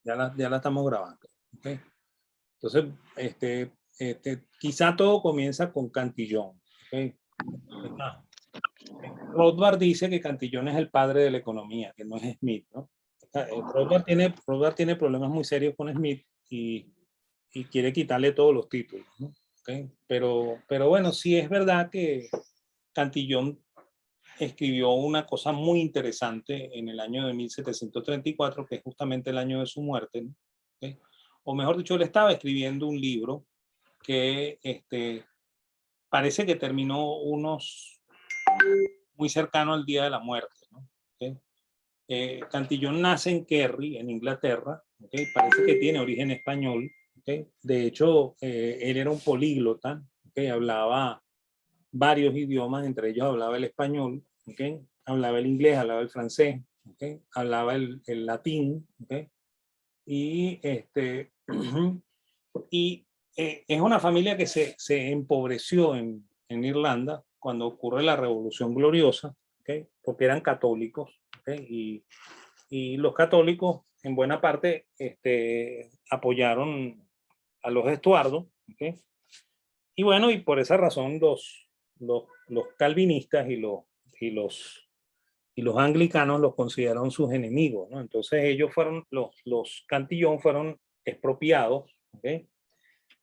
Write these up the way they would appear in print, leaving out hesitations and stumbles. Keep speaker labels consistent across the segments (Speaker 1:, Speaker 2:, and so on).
Speaker 1: Ya la estamos grabando. Okay. Entonces, quizá todo comienza con Cantillon. Okay. Rothbard dice que Cantillon es el padre de la economía, que no es Smith, ¿no? Rothbard tiene problemas muy serios con Smith y quiere quitarle todos los títulos, ¿no? Okay. Pero bueno, sí es verdad que Cantillon escribió una cosa muy interesante en el año de 1734, que es justamente el año de su muerte, ¿no? ¿Okay? O mejor dicho, él estaba escribiendo un libro que parece que terminó muy cercano al día de la muerte, ¿no? ¿Okay? Cantillon nace en Kerry, en Inglaterra, ¿okay? Parece que tiene origen español, ¿okay? De hecho, él era un políglota, ¿okay? Hablaba varios idiomas, entre ellos hablaba el español, ¿okay? Hablaba el inglés, hablaba el francés, ¿okay? Hablaba el latín, ¿okay? Y, es una familia que se empobreció en Irlanda cuando ocurre la Revolución Gloriosa, ¿okay? Porque eran católicos, ¿okay? Y los católicos en buena parte apoyaron a los Estuardo, ¿okay? Y bueno, y por esa razón los calvinistas y los anglicanos los consideraron sus enemigos, ¿no? Entonces ellos fueron, los Cantillon fueron expropiados, ¿okay?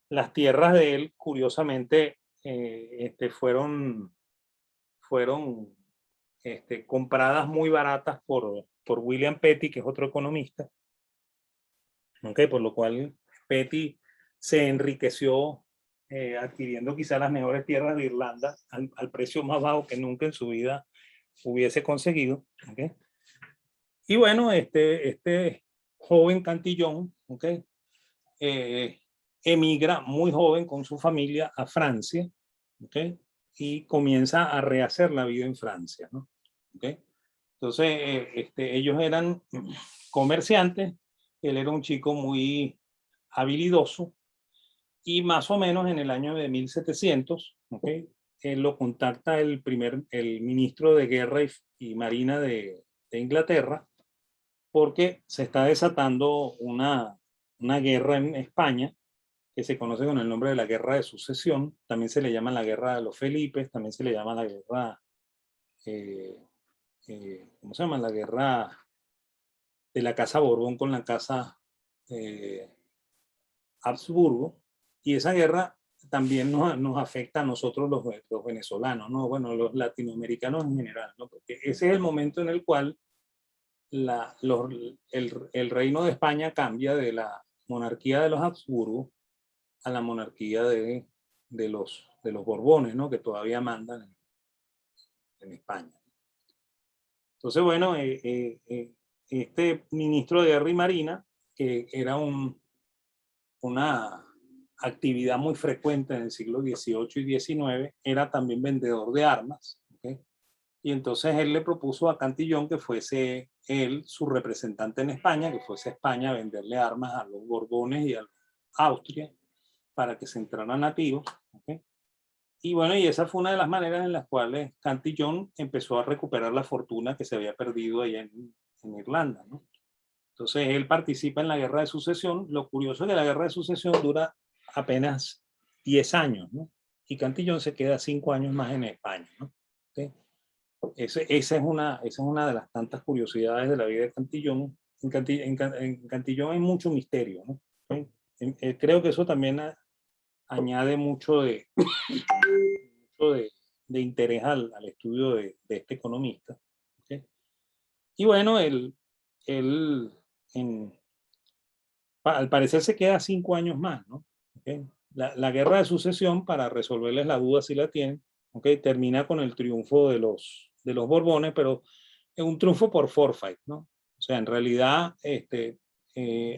Speaker 1: Las tierras de él, curiosamente, fueron compradas muy baratas por William Petty, que es otro economista, ¿okay? Por lo cual Petty se enriqueció adquiriendo quizá las mejores tierras de Irlanda al precio más bajo que nunca en su vida hubiese conseguido. ¿Okay? Y bueno, este joven Cantillon, ¿okay? Emigra muy joven con su familia a Francia, ¿okay? Y comienza a rehacer la vida en Francia, ¿no? ¿Okay? Entonces, ellos eran comerciantes, él era un chico muy habilidoso, y más o menos en el año de 1700, ¿okay? Lo contacta el ministro de Guerra y Marina de Inglaterra, porque se está desatando una guerra en España que se conoce con el nombre de la Guerra de Sucesión. También se le llama la Guerra de los Felipes, también se le llama la guerra, ¿cómo se llama? La guerra de la Casa Borbón con la Casa Habsburgo. Y esa guerra también nos afecta a nosotros los venezolanos, ¿no? Bueno, los latinoamericanos en general, ¿no? Porque ese es el momento en el cual el reino de España cambia de la monarquía de los Habsburgo a la monarquía de los Borbones, ¿no? Que todavía mandan en España. Entonces, bueno, este ministro de Guerra y Marina, que era una actividad muy frecuente en el siglo XVIII y XIX, era también vendedor de armas, ¿okay? Y entonces él le propuso a Cantillon que fuese él su representante en España, que fuese a España a venderle armas a los Borbones y a Austria para que se entraran nativos, ¿okay? Y bueno, y esa fue una de las maneras en las cuales Cantillon empezó a recuperar la fortuna que se había perdido allá en Irlanda, ¿no? Entonces él participa en la Guerra de Sucesión. Lo curioso es que la Guerra de Sucesión dura apenas 10 años, ¿no? Y Cantillon se queda 5 años más en España, ¿no? ¿Okay? Esa es una de las tantas curiosidades de la vida de Cantillon. En Cantillon hay mucho misterio, ¿no? ¿Okay? Creo que eso también añade mucho de interés al estudio de este economista. ¿Okay? Y bueno, él al parecer se queda 5 años más, ¿no? ¿Okay? La guerra de sucesión, para resolverles la duda si la tienen, ¿okay? Termina con el triunfo de los Borbones, pero es un triunfo por forfeit, ¿no? O sea, en realidad,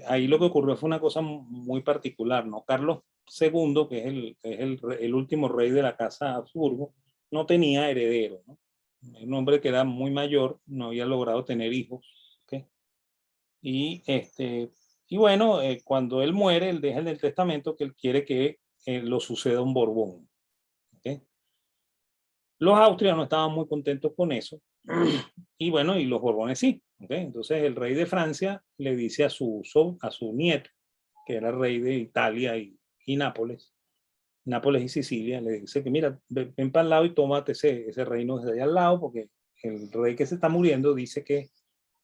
Speaker 1: ahí lo que ocurrió fue una cosa muy particular, ¿no? Carlos II, que es el último rey de la casa Habsburgo, no tenía heredero, ¿no? Un hombre que era muy mayor, no había logrado tener hijos, ¿okay? Y bueno, cuando él muere, él deja en el testamento que él quiere que lo suceda un Borbón, ¿okay? Los Austrias no estaban muy contentos con eso, y bueno, y los Borbones sí, ¿Okay? Entonces el rey de Francia le dice a su nieto, que era rey de Italia y Nápoles y Sicilia, le dice que mira, ven para el lado y tómate ese reino desde allá al lado, porque el rey que se está muriendo dice que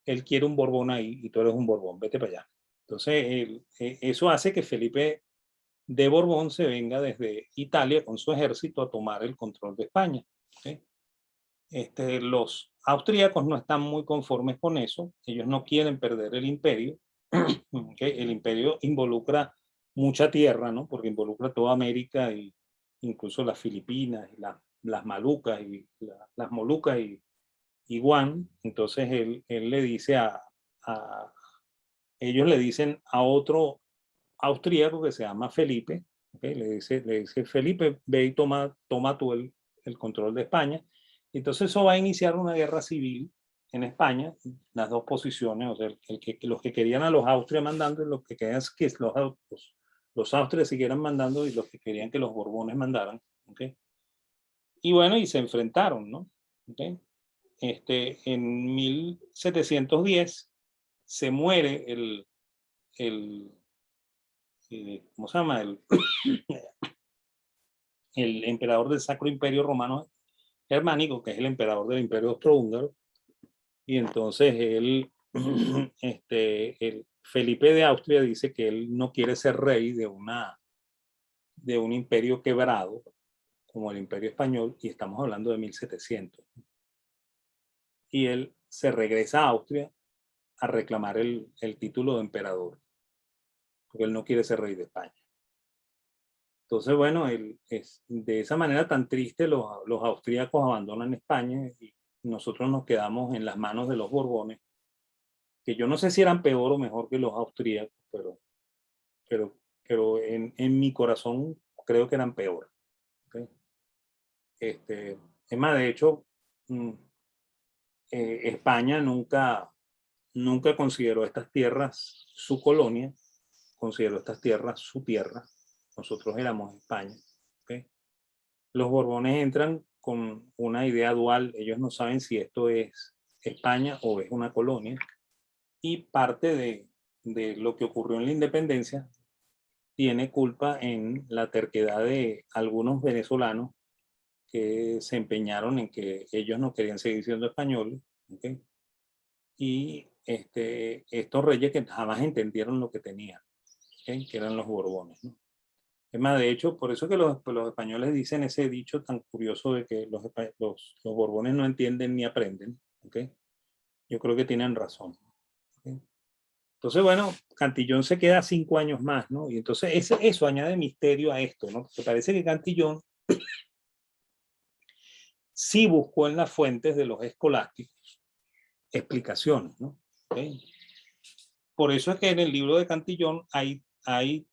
Speaker 1: él quiere un Borbón ahí y tú eres un Borbón, vete para allá. Entonces, eso hace que Felipe de Borbón se venga desde Italia con su ejército a tomar el control de España. ¿Okay? Los austríacos no están muy conformes con eso, ellos no quieren perder el imperio. ¿Okay? El imperio involucra mucha tierra, ¿no? Porque involucra toda América e incluso las Filipinas, y las Malucas y las Molucas y Guam. Entonces él le dice ellos le dicen a otro austríaco que se llama Felipe, ¿okay? Le dice Felipe, ve y toma tú el control de España. Entonces eso va a iniciar una guerra civil en España, las dos posiciones, o sea, los que querían a los Austrias mandando y los que querían que los Austrias siguieran mandando y los que querían que los Borbones mandaran. ¿Okay? Y bueno, y se enfrentaron, ¿no? ¿Okay? En 1710 se muere ¿cómo se llama? El emperador del Sacro Imperio Romano Germánico, que es el emperador del Imperio Austrohúngaro, y entonces el Felipe de Austria dice que él no quiere ser rey de un imperio quebrado como el Imperio Español, y estamos hablando de 1700. Y él se regresa a Austria a reclamar el título de emperador, porque él no quiere ser rey de España. Entonces, bueno, de esa manera tan triste los austríacos abandonan España y nosotros nos quedamos en las manos de los Borbones, que yo no sé si eran peor o mejor que los austríacos, pero en mi corazón creo que eran peor. ¿Okay? Es más, de hecho, España nunca consideró estas tierras su colonia, consideró estas tierras su tierra. Nosotros éramos España. ¿Okay? Los Borbones entran con una idea dual, ellos no saben si esto es España o es una colonia, y parte de lo que ocurrió en la independencia tiene culpa en la terquedad de algunos venezolanos que se empeñaron en que ellos no querían seguir siendo españoles, ¿okay? Y estos reyes que jamás entendieron lo que tenían, ¿okay? Que eran los Borbones, ¿no? Es más, de hecho, por eso que los españoles dicen ese dicho tan curioso de que los Borbones no entienden ni aprenden, ¿okay? Yo creo que tienen razón. ¿Okay? Entonces, bueno, Cantillón se queda 5 años más, ¿no? Y entonces eso añade misterio a esto, ¿no? Porque parece que Cantillón sí buscó en las fuentes de los escolásticos explicaciones, ¿no? ¿Okay? Por eso es que en el libro de Cantillón hay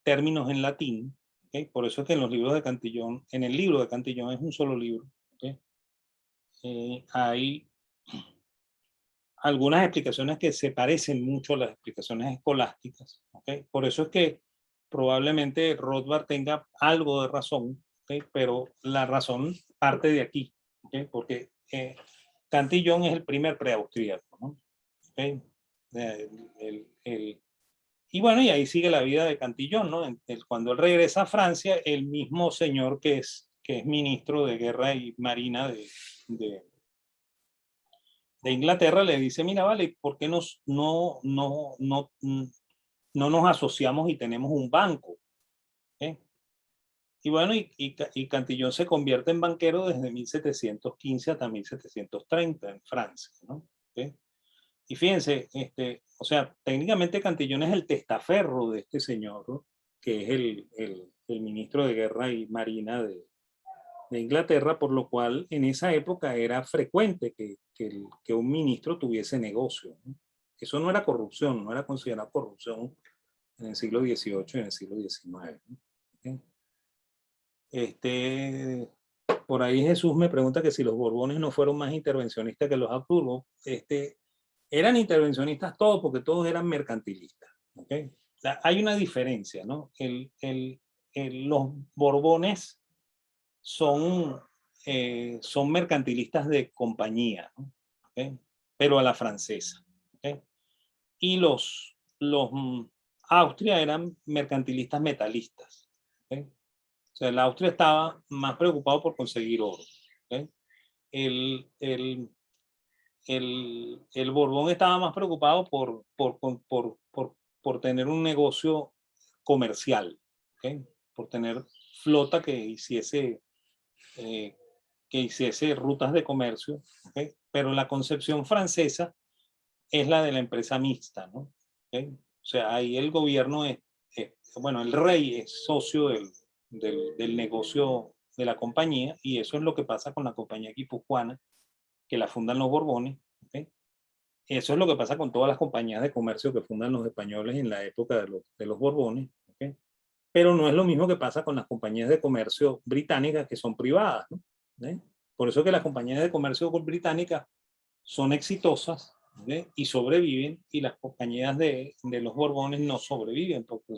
Speaker 1: términos en latín, ¿okay? Por eso es que en los libros de Cantillón, en el libro de Cantillón es un solo libro, ¿okay? Hay algunas explicaciones que se parecen mucho a las explicaciones escolásticas, ¿okay? Por eso es que probablemente Rothbard tenga algo de razón, ¿okay? Pero la razón parte de aquí, ¿okay? Porque Cantillón es el primer preaustríaco, ¿no? ¿Okay? Y bueno, y ahí sigue la vida de Cantillón, ¿no? Cuando él regresa a Francia, el mismo señor que es ministro de Guerra y Marina de Inglaterra le dice, mira, vale, ¿por qué no nos asociamos y tenemos un banco? ¿Eh? Y bueno, y Cantillón se convierte en banquero desde 1715 hasta 1730 en Francia, ¿no? ¿Okay? Y fíjense, o sea, técnicamente Cantillón es el testaferro de este señor, ¿no? Que es el ministro de Guerra y Marina de Inglaterra, por lo cual en esa época era frecuente que un ministro tuviese negocio, ¿no? Eso no era corrupción, no era considerado corrupción en el siglo XVIII y en el siglo XIX, ¿no? ¿Okay? Por ahí Jesús me pregunta que si los Borbones no fueron más intervencionistas que los Habsburgo. Eran intervencionistas todos porque todos eran mercantilistas. ¿Okay? O sea, hay una diferencia, ¿no? Los Borbones son mercantilistas de compañía, ¿no? ¿Okay? Pero a la francesa. ¿Okay? y Austria eran mercantilistas metalistas. ¿Okay? O sea, la Austria estaba más preocupado por conseguir oro. ¿Okay? El, el, el Borbón estaba más preocupado por tener un negocio comercial, ¿okay? Por tener flota eh, que hiciese rutas de comercio, ¿okay? Pero la concepción francesa es la de la empresa mixta, ¿no? ¿Okay? O sea, ahí el gobierno bueno, el rey es socio del negocio de la compañía, y eso es lo que pasa con la compañía guipuzcoana, que la fundan los Borbones. ¿Okay? Eso es lo que pasa con todas las compañías de comercio que fundan los españoles en la época de los Borbones. ¿Okay? Pero no es lo mismo que pasa con las compañías de comercio británicas, que son privadas, ¿no? ¿Okay? Por eso que las compañías de comercio británicas son exitosas, ¿okay? Y sobreviven, y las compañías de los Borbones no sobreviven, porque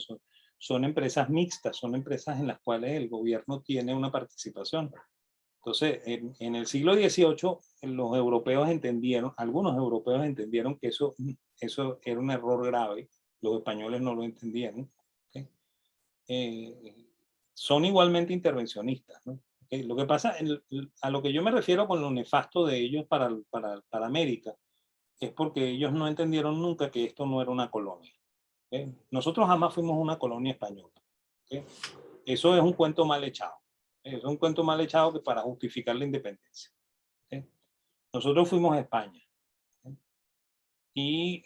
Speaker 1: son empresas mixtas, son empresas en las cuales el gobierno tiene una participación. Entonces, en el siglo XVIII, los europeos entendieron, algunos europeos entendieron que eso era un error grave. Los españoles no lo entendían. ¿Okay? Son igualmente intervencionistas, ¿no? ¿Okay? Lo que pasa, a lo que yo me refiero con lo nefasto de ellos para América, es porque ellos no entendieron nunca que esto no era una colonia. ¿Okay? Nosotros jamás fuimos una colonia española. ¿Okay? Eso es un cuento mal echado. Es un cuento mal echado que para justificar la independencia. ¿Okay? Nosotros fuimos a España. ¿Okay? Y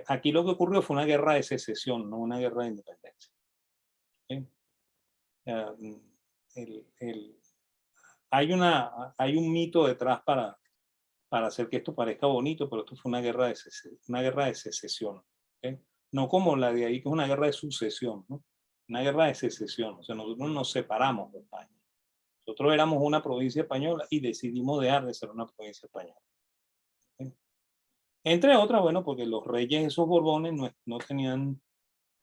Speaker 1: aquí lo que ocurrió fue una guerra de secesión, no una guerra de independencia. ¿Okay? El, el, hay un mito detrás para hacer que esto parezca bonito, pero esto fue una guerra de secesión. ¿Okay? No como la de ahí, que es una guerra de sucesión, ¿no? Una guerra de secesión. O sea, nosotros nos separamos de España. Nosotros éramos una provincia española y decidimos dejar de ser una provincia española. ¿Okay? Entre otras, bueno, porque los reyes, esos Borbones, no tenían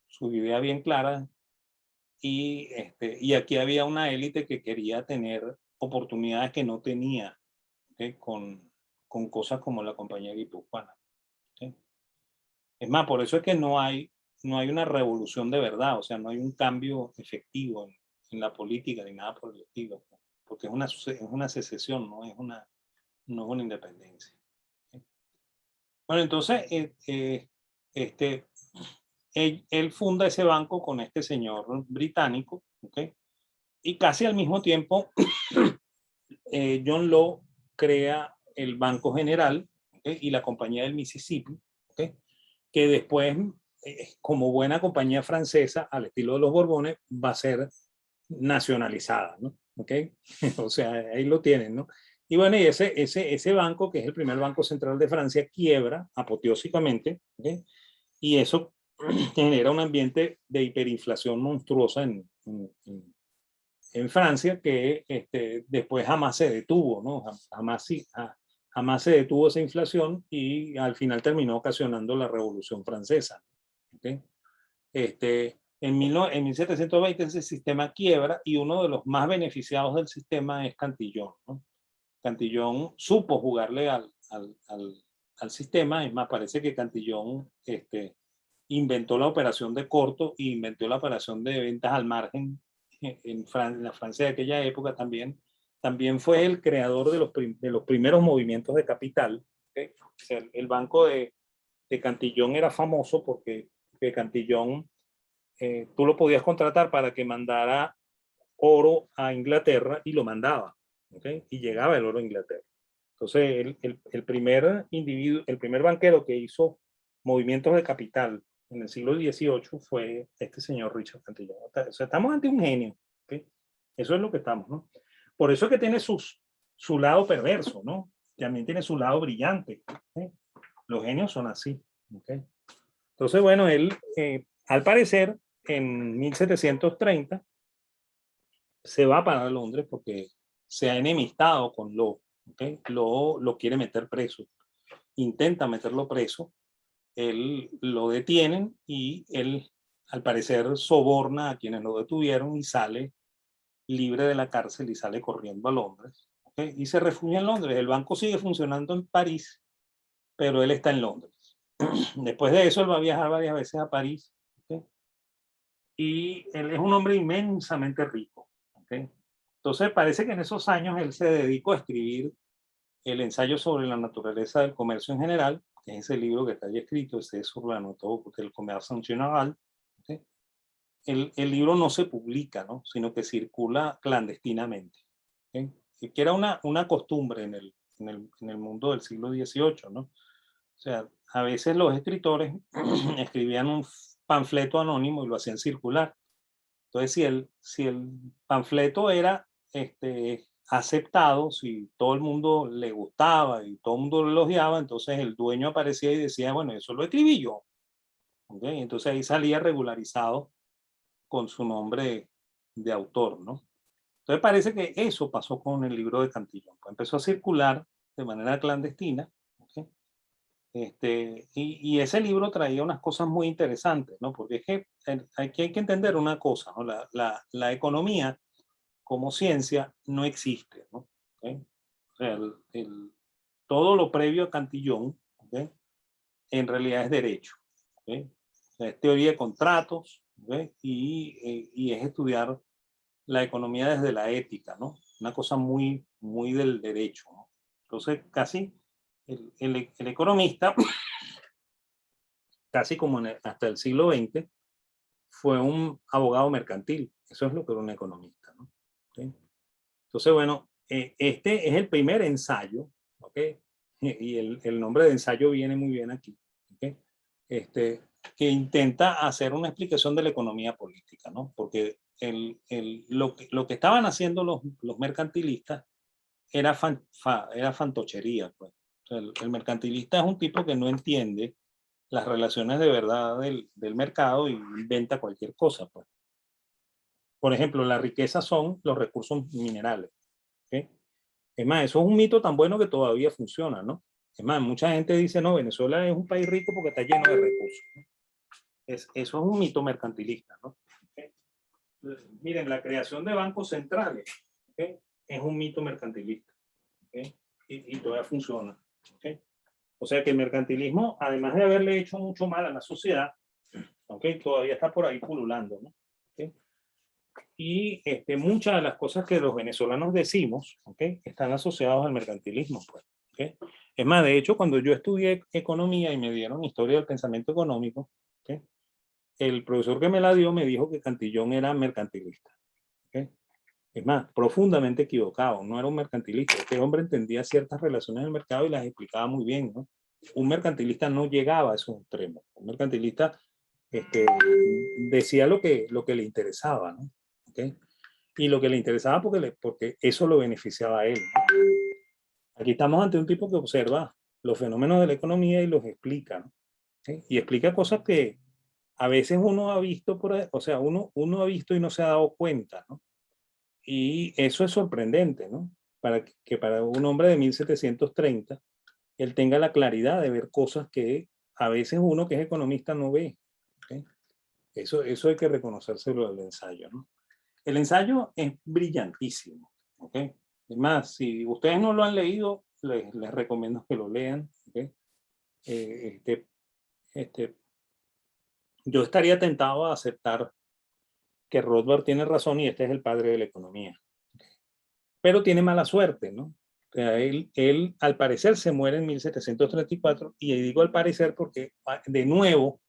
Speaker 1: sus ideas bien claras, y aquí había una élite que quería tener oportunidades que no tenía, ¿okay? Con cosas como la compañía guipuzcoana. ¿Okay? Es más, por eso es que no hay una revolución de verdad, o sea, no hay un cambio efectivo en la política ni nada por el estilo, porque es una secesión, no es una independencia. ¿Okay? Bueno, entonces, él funda ese banco con este señor británico, ¿okay? Y casi al mismo tiempo, John Law crea el Banco General, ¿okay? Y la Compañía del Mississippi, ¿okay? Que después, como buena compañía francesa, al estilo de los Borbones, va a ser nacionalizada, ¿no? ¿Okay? O sea, ahí lo tienen, ¿no? Y bueno, y ese banco, que es el primer banco central de Francia, quiebra apoteósicamente, ¿okay? Y eso genera un ambiente de hiperinflación monstruosa en Francia, que después jamás se detuvo, ¿no? Jamás se detuvo esa inflación, y al final terminó ocasionando la Revolución Francesa. ¿Okay? En 1720 ese sistema quiebra, y uno de los más beneficiados del sistema es Cantillon, ¿no? Cantillon supo jugarle al sistema. Es más, parece que Cantillon inventó la operación de corto y inventó la operación de ventas al margen en la Francia de aquella época. También fue el creador de los primeros movimientos de capital. ¿Okay? O sea, el banco de Cantillon era famoso porque Cantillon, tú lo podías contratar para que mandara oro a Inglaterra, y lo mandaba. ¿Okay? Y llegaba el oro a Inglaterra. Entonces, el primer individuo, el primer banquero que hizo movimientos de capital en el siglo XVIII fue este señor Richard Cantillon. O sea, estamos ante un genio. ¿Okay? Eso es lo que estamos, ¿no? Por eso es que tiene su lado perverso, ¿no? También tiene su lado brillante. ¿Okay? Los genios son así. ¿Okay? Entonces, bueno, él, al parecer, en 1730, se va para Londres porque se ha enemistado con Law. ¿Okay? Lo quiere meter preso. Intenta meterlo preso. Él lo detienen, y él, al parecer, soborna a quienes lo detuvieron y sale libre de la cárcel y sale corriendo a Londres. ¿Okay? Y se refugia en Londres. El banco sigue funcionando en París, pero él está en Londres. Después de eso, él va a viajar varias veces a París. ¿Okay? Y él es un hombre inmensamente rico. ¿Okay? Entonces, parece que en esos años él se dedicó a escribir el ensayo sobre la naturaleza del comercio en general, que es ese libro que está ahí escrito, ese es sobre la naturaleza del comercio en general. ¿Okay? El libro no se publica, ¿no? Sino que circula clandestinamente. ¿Okay? Y que era una costumbre en el mundo del siglo XVIII, ¿no? O sea, a veces los escritores escribían un panfleto anónimo y lo hacían circular. Entonces, si el panfleto era aceptado, si todo el mundo le gustaba y todo el mundo lo elogiaba, entonces el dueño aparecía y decía, bueno, eso lo escribí yo. ¿Okay? Entonces ahí salía regularizado con su nombre de autor, ¿no? Entonces parece que eso pasó con el libro de Cantillón. Pues empezó a circular de manera clandestina. ¿Okay? Y ese libro traía unas cosas muy interesantes, ¿no? Porque es que hay que entender una cosa, ¿no? La economía como ciencia no existe, ¿no? ¿Okay? O sea, todo lo previo a Cantillón, ¿okay? En realidad es derecho, ¿okay? O sea, es teoría de contratos, ¿okay? Y es estudiar la economía desde la ética, ¿no? Una cosa muy, muy del derecho, ¿no? Entonces, casi el economista, casi como hasta el siglo XX, fue un abogado mercantil. Eso es lo que era un economista, ¿no? ¿Okay? Entonces, bueno, este es el primer ensayo, ¿ok? Y el nombre de ensayo viene muy bien aquí, ¿ok? Que intenta hacer una explicación de la economía política, ¿no? Porque lo que estaban haciendo los mercantilistas era fantochería, pues. O sea, el mercantilista es un tipo que no entiende las relaciones de verdad del mercado y inventa cualquier cosa, pues. Por ejemplo, la riqueza son los recursos minerales. ¿Okay? Es más, eso es un mito tan bueno que todavía funciona, ¿no? Es más, mucha gente dice, no, Venezuela es un país rico porque está lleno de recursos, ¿no? Eso es un mito mercantilista, ¿no? ¿Okay? Miren, la creación de bancos centrales, ¿okay? Es un mito mercantilista, ¿okay? Y todavía funciona, ¿okay? O sea que el mercantilismo, además de haberle hecho mucho mal a la sociedad, ¿okay? Todavía está por ahí pululando, ¿no? ¿Okay? Y muchas de las cosas que los venezolanos decimos, ¿okay? Están asociados al mercantilismo, pues. ¿Okay? Es más, de hecho, cuando yo estudié economía y me dieron historia del pensamiento económico, ¿okay? El profesor que me la dio me dijo que Cantillón era mercantilista. ¿Okay? Es más, profundamente equivocado, no era un mercantilista. Este hombre entendía ciertas relaciones del mercado y las explicaba muy bien, ¿no? Un mercantilista no llegaba a esos extremos. Un mercantilista decía lo que le interesaba, ¿no? ¿Okay? Y lo que le interesaba porque eso lo beneficiaba a él, ¿no? Aquí estamos ante un tipo que observa los fenómenos de la economía y los explica, ¿no? ¿Sí? Y explica cosas que a veces uno ha visto, o sea, uno ha visto y no se ha dado cuenta, ¿no? Y eso es sorprendente, ¿no? Que para un hombre de 1730 él tenga la claridad de ver cosas que a veces uno que es economista no ve. ¿Okay? Eso hay que reconocérselo del ensayo, ¿no? El ensayo es brillantísimo, ¿ok? Es más, si ustedes no lo han leído, les recomiendo que lo lean, ¿ok? Eh, este, este, yo estaría tentado a aceptar que Rothbard tiene razón y este es el padre de la economía, pero tiene mala suerte, ¿no? O sea, él al parecer se muere en 1734 y digo al parecer porque de nuevo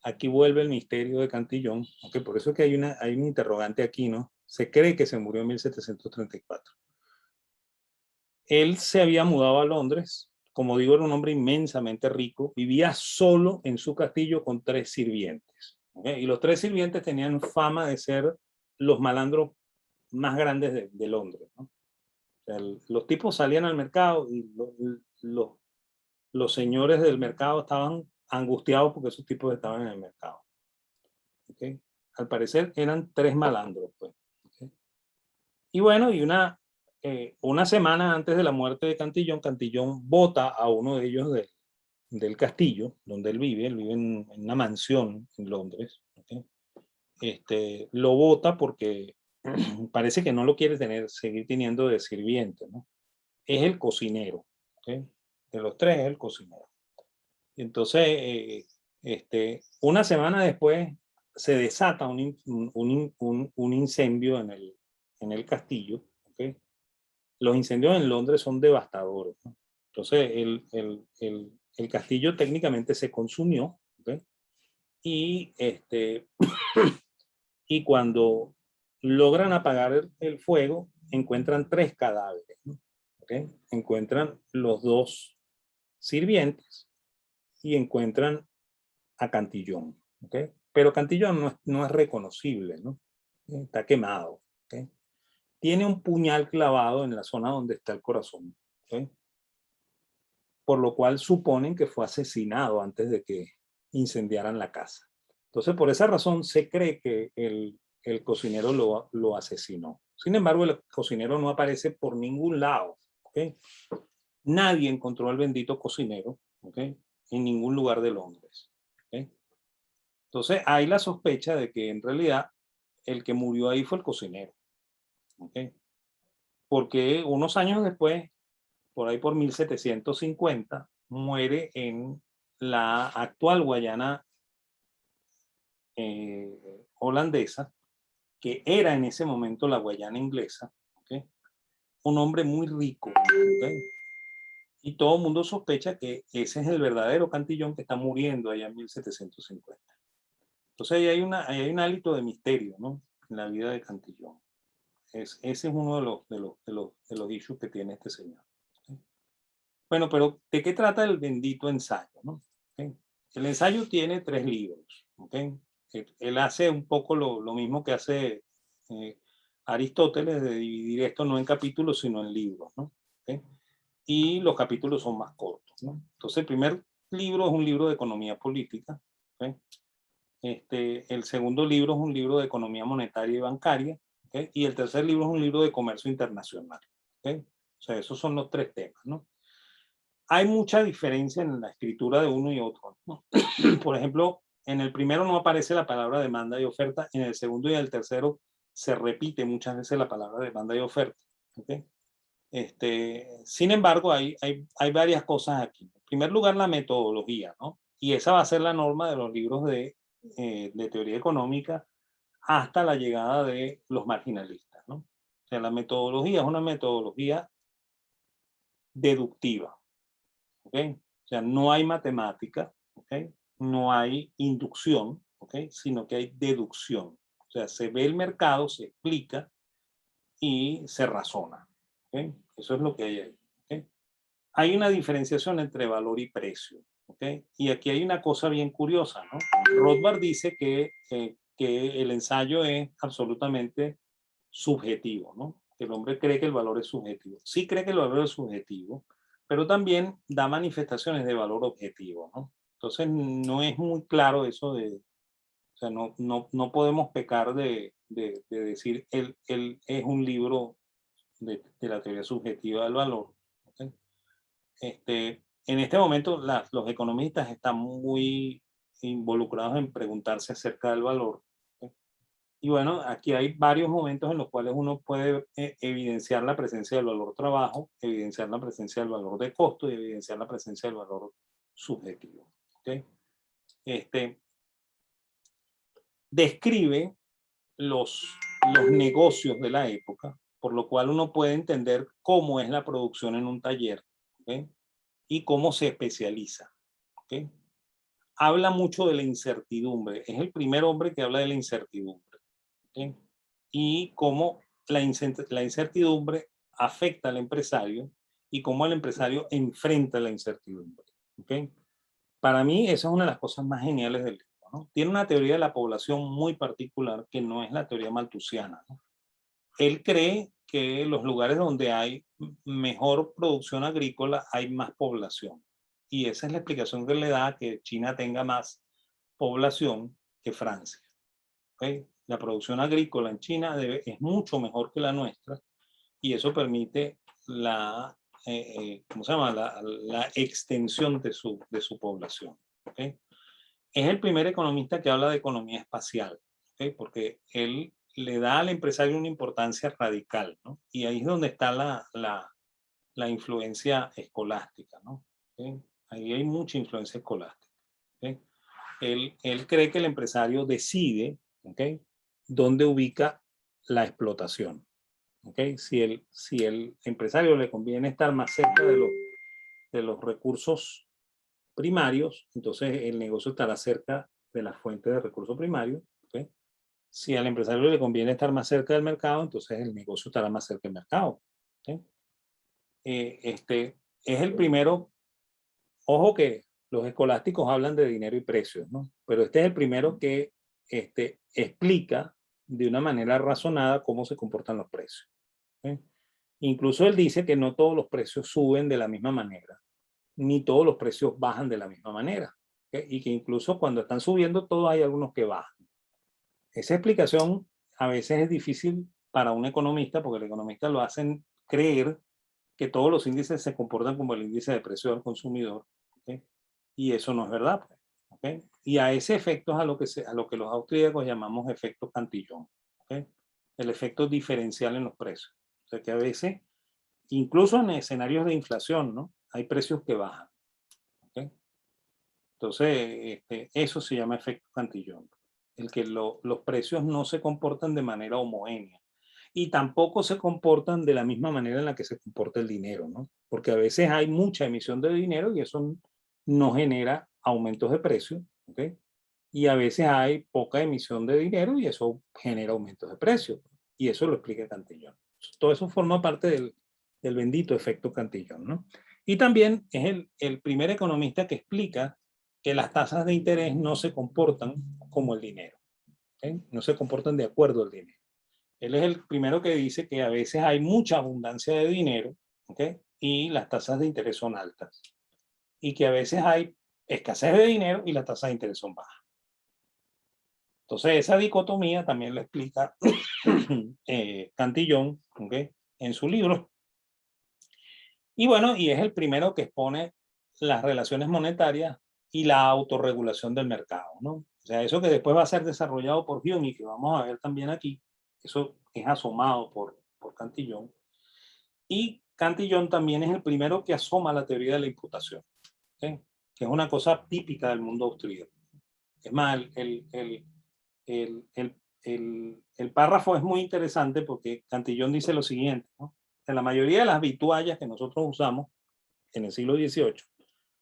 Speaker 1: aquí vuelve el misterio de Cantillón, aunque por eso es que hay un interrogante aquí, ¿no? Se cree que se murió en 1734. Él se había mudado a Londres, como digo, era un hombre inmensamente rico, vivía solo en su castillo con 3 sirvientes. ¿Okay? Y los 3 sirvientes tenían fama de ser los malandros más grandes de Londres, ¿no? O sea, los tipos salían al mercado y los señores del mercado estaban angustiados porque esos tipos estaban en el mercado. ¿Okay? Al parecer eran 3 malandros. Pues. ¿Okay? Y bueno, una semana antes de la muerte de Cantillón, Cantillón vota a uno de ellos del castillo donde él vive en una mansión en Londres. ¿Okay? Lo vota porque parece que no lo quiere seguir teniendo de sirviente, ¿no? Es el cocinero. ¿Okay? De los 3 es el cocinero. Entonces, una semana después se desata un incendio en el castillo. ¿Okay? Los incendios en Londres son devastadores, ¿no? Entonces, el castillo técnicamente se consumió. ¿Okay? Y, y cuando logran apagar el fuego, encuentran 3 cadáveres, ¿no? ¿Okay? Encuentran los 2 sirvientes y encuentran a Cantillón. ¿Okay? Pero Cantillón no es reconocible, ¿no? Está quemado. ¿Okay? Tiene un puñal clavado en la zona donde está el corazón. ¿Okay? Por lo cual suponen que fue asesinado antes de que incendiaran la casa. Entonces, por esa razón se cree que el cocinero lo asesinó. Sin embargo, el cocinero no aparece por ningún lado. ¿Okay? Nadie encontró al bendito cocinero, ¿okay? En ningún lugar de Londres. ¿Okay? Entonces, hay la sospecha de que en realidad el que murió ahí fue el cocinero. ¿Okay? Porque unos años después, por ahí por 1750, muere en la actual Guayana holandesa, que era en ese momento la Guayana inglesa. ¿Okay? Un hombre muy rico. ¿Okay? Y todo el mundo sospecha que ese es el verdadero Cantillón que está muriendo allá en 1750. Entonces ahí hay un hálito de misterio, ¿no? En la vida de Cantillón. Ese es uno de los issues que tiene este señor. ¿Okay? Bueno, pero ¿de qué trata el bendito ensayo? ¿No? ¿Okay? El ensayo tiene 3 libros. ¿Okay? Él hace un poco lo mismo que hace Aristóteles, de dividir esto no en capítulos, sino en libros. ¿No? ¿Okay? Y los capítulos son más cortos. ¿No? Entonces, el primer libro es un libro de economía política. ¿Okay? El segundo libro es un libro de economía monetaria y bancaria. ¿Okay? Y el tercer libro es un libro de comercio internacional. ¿Okay? O sea, esos son los 3 temas. ¿No? Hay mucha diferencia en la escritura de uno y otro, ¿no? Por ejemplo, en el primero no aparece la palabra demanda y oferta, en el segundo y el tercero se repite muchas veces la palabra demanda y oferta. ¿Okay? Sin embargo, hay varias cosas aquí. En primer lugar, la metodología, ¿no? Y esa va a ser la norma de los libros de teoría económica hasta la llegada de los marginalistas, ¿no? O sea, la metodología es una metodología deductiva. ¿Okay? O sea, no hay matemática, ¿okay? No hay inducción, ¿okay? Sino que hay deducción. O sea, se ve el mercado, se explica y se razona. ¿Okay? Eso es lo que hay ahí. ¿Okay? Hay una diferenciación entre valor y precio. ¿Okay? Y aquí hay una cosa bien curiosa, ¿no? Rothbard dice que el ensayo es absolutamente subjetivo, ¿no? Que el hombre cree que el valor es subjetivo. Sí cree que el valor es subjetivo, pero también da manifestaciones de valor objetivo, ¿no? Entonces no es muy claro eso de, o sea, no podemos pecar de decir él es un libro de la teoría subjetiva del valor. ¿Okay? En este momento los economistas están muy involucrados en preguntarse acerca del valor. ¿Okay? Y bueno, aquí hay varios momentos en los cuales uno puede evidenciar la presencia del valor trabajo, evidenciar la presencia del valor de costo y evidenciar la presencia del valor subjetivo. ¿Okay? Describe los negocios de la época, por lo cual uno puede entender cómo es la producción en un taller. ¿Okay? Y cómo se especializa. ¿Okay? Habla mucho de la incertidumbre. Es el primer hombre que habla de la incertidumbre. ¿Okay? Y cómo la incertidumbre afecta al empresario y cómo el empresario enfrenta la incertidumbre. ¿Okay? Para mí, esa es una de las cosas más geniales del libro, ¿no? Tiene una teoría de la población muy particular que no es la teoría malthusiana, ¿no? Él cree que los lugares donde hay mejor producción agrícola hay más población. Y esa es la explicación que le da a que China tenga más población que Francia. ¿Okay? La producción agrícola en China es mucho mejor que la nuestra y eso permite ¿cómo se llama? La extensión de su población. ¿Okay? Es el primer economista que habla de economía espacial, ¿okay? Porque él le da al empresario una importancia radical, ¿no? Y ahí es donde está la influencia escolástica, ¿no? ¿Okay? Ahí hay mucha influencia escolástica. ¿Okay? Él cree que el empresario decide, ¿okay?, dónde ubica la explotación. ¿Okay? Si el empresario le conviene estar más cerca de los recursos primarios, entonces el negocio estará cerca de las fuentes de recursos primarios. ¿Okay? Si al empresario le conviene estar más cerca del mercado, entonces el negocio estará más cerca del mercado. ¿Okay? Este es el primero. Ojo que los escolásticos hablan de dinero y precios, ¿no? Pero este es el primero que explica de una manera razonada cómo se comportan los precios. ¿Okay? Incluso él dice que no todos los precios suben de la misma manera, ni todos los precios bajan de la misma manera. ¿Okay? Y que incluso cuando están subiendo, todos hay algunos que bajan. Esa explicación a veces es difícil para un economista, porque el economista lo hacen creer que todos los índices se comportan como el índice de precio del consumidor. ¿Okay? Y eso no es verdad. ¿Okay? Y a ese efecto es a lo que los austríacos llamamos efecto Cantillon. ¿Okay? El efecto diferencial en los precios. O sea que a veces, incluso en escenarios de inflación, ¿no?, hay precios que bajan. ¿Okay? Entonces, eso se llama efecto Cantillon. El que los precios no se comportan de manera homogénea. Y tampoco se comportan de la misma manera en la que se comporta el dinero, ¿no? Porque a veces hay mucha emisión de dinero y eso no genera aumentos de precio, ¿ok? Y a veces hay poca emisión de dinero y eso genera aumentos de precio. Y eso lo explica Cantillon. Todo eso forma parte del bendito efecto Cantillon, ¿no? Y también es el primer economista que explica que las tasas de interés no se comportan como el dinero, ¿ok? No se comportan de acuerdo al dinero. Él es el primero que dice que a veces hay mucha abundancia de dinero, ¿okay?, y las tasas de interés son altas. Y que a veces hay escasez de dinero y las tasas de interés son bajas. Entonces, esa dicotomía también la explica Cantillon, ¿okay?, en su libro. Y bueno, y es el primero que expone las relaciones monetarias y la autorregulación del mercado, ¿no? O sea, eso que después va a ser desarrollado por Hume y que vamos a ver también aquí, eso es asomado por Cantillon. Y Cantillon también es el primero que asoma la teoría de la imputación, ¿sí?, que es una cosa típica del mundo austríaco. Es más, el párrafo es muy interesante porque Cantillon dice lo siguiente, ¿no? En la mayoría de las vituallas que nosotros usamos en el siglo XVIII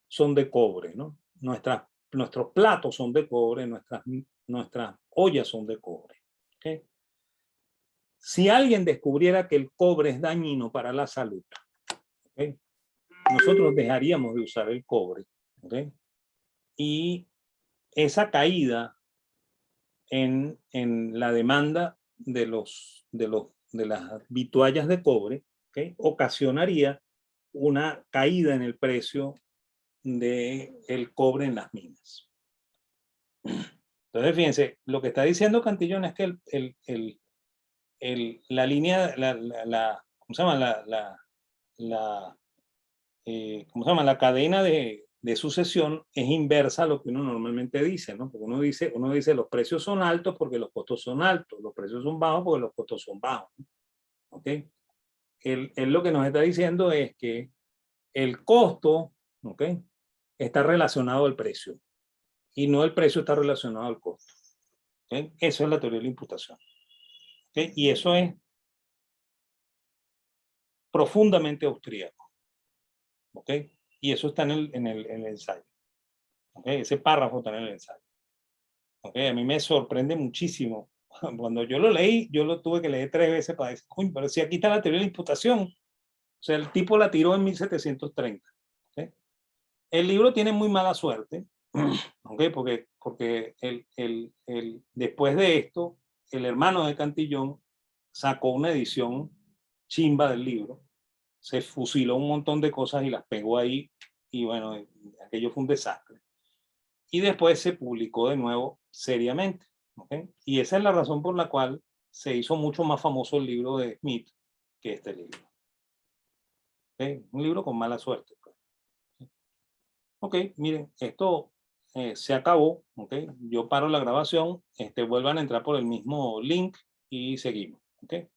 Speaker 1: son de cobre, ¿no? Nuestros platos son de cobre, nuestras ollas son de cobre. ¿Okay? Si alguien descubriera que el cobre es dañino para la salud, ¿okay?, nosotros dejaríamos de usar el cobre. ¿Okay? Y esa caída en la demanda de las vituallas de cobre, ¿okay?, ocasionaría una caída en el precio del cobre en las minas. Entonces, fíjense, lo que está diciendo Cantillon es que la línea, ¿cómo se llama? ¿Cómo se llama? La cadena de sucesión es inversa a lo que uno normalmente dice, ¿no? Porque uno dice los precios son altos porque los costos son altos, los precios son bajos porque los costos son bajos, ¿no? ¿Ok? Él lo que nos está diciendo es que el costo, ¿ok?, está relacionado al precio y no el precio está relacionado al costo. ¿Ok? Eso es la teoría de la imputación. ¿Ok? Y eso es profundamente austríaco. ¿Ok? Y eso está en el ensayo. ¿Okay? Ese párrafo está en el ensayo. ¿Okay? A mí me sorprende muchísimo. Cuando yo lo leí, yo lo tuve que leer 3 veces para decir, uy, pero si aquí está la teoría de la imputación. O sea, el tipo la tiró en 1730. ¿Okay? El libro tiene muy mala suerte, ¿okay?, porque después de esto, el hermano de Cantillon sacó una edición chimba del libro, se fusiló un montón de cosas y las pegó ahí, y bueno, aquello fue un desastre. Y después se publicó de nuevo seriamente. ¿Okay? Y esa es la razón por la cual se hizo mucho más famoso el libro de Smith que este libro. ¿Okay? Un libro con mala suerte. Pues. Ok, miren, esto se acabó. ¿Okay? Yo paro la grabación, vuelvan a entrar por el mismo link y seguimos. ¿Okay?